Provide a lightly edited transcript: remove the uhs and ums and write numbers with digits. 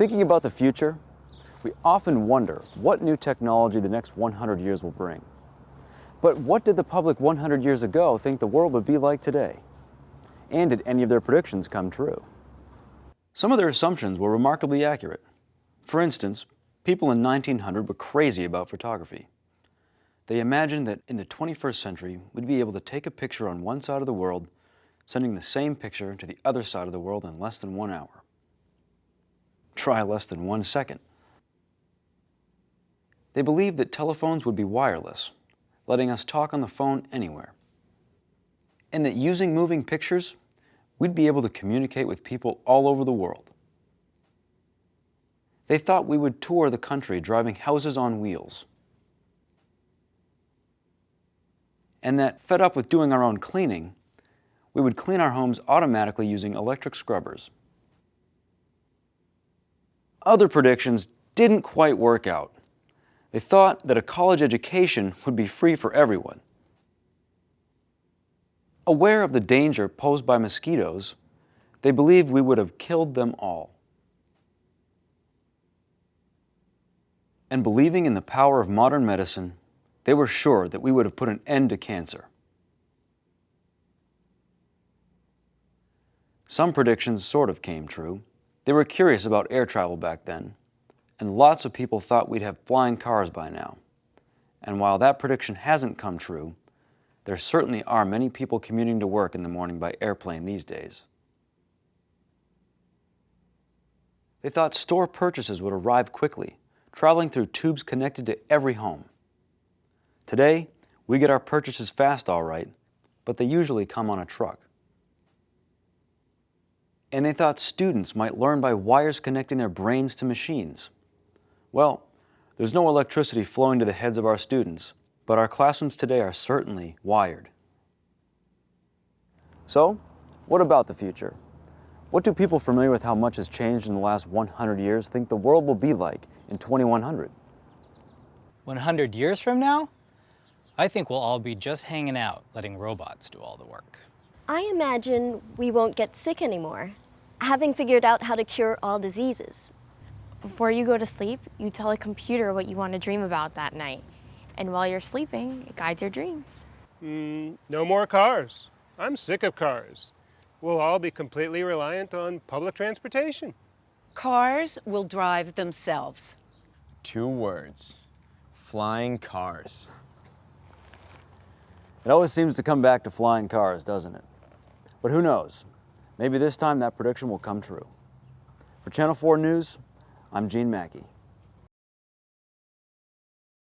Thinking about the future, we often wonder what new technology the next 100 years will bring. But what did the public 100 years ago think the world would be like today? And did any of their predictions come true? Some of their assumptions were remarkably accurate. For instance, people in 1900 were crazy about photography. They imagined that in the 21st century, we'd be able to take a picture on one side of the world, sending the same picture to the other side of the world in less than 1 hour. Try less than 1 second. They believed that telephones would be wireless, letting us talk on the phone anywhere. And that using moving pictures, we'd be able to communicate with people all over the world. They thought we would tour the country driving houses on wheels. And that, fed up with doing our own cleaning, we would clean our homes automatically using electric scrubbers. Other predictions didn't quite work out. They thought that a college education would be free for everyone. Aware of the danger posed by mosquitoes, they believed we would have killed them all. And believing in the power of modern medicine, they were sure that we would have put an end to cancer. Some predictions sort of came true. They were curious about air travel back then, and lots of people thought we'd have flying cars by now. And while that prediction hasn't come true, there certainly are many people commuting to work in the morning by airplane these days. They thought store purchases would arrive quickly, traveling through tubes connected to every home. Today, we get our purchases fast all right, but they usually come on a truck. And they thought students might learn by wires connecting their brains to machines. Well, there's no electricity flowing to the heads of our students, but our classrooms today are certainly wired. So, what about the future? What do people familiar with how much has changed in the last 100 years think the world will be like in 2100? 100 years from now? I think we'll all be just hanging out, letting robots do all the work. I imagine we won't get sick anymore, having figured out how to cure all diseases. Before you go to sleep, you tell a computer what you want to dream about that night. And while you're sleeping, it guides your dreams. No more cars. I'm sick of cars. We'll all be completely reliant on public transportation. Cars will drive themselves. 2 words. Flying cars. It always seems to come back to flying cars, doesn't it? But who knows? Maybe this time that prediction will come true. For Channel 4 News, I'm Gene Mackey.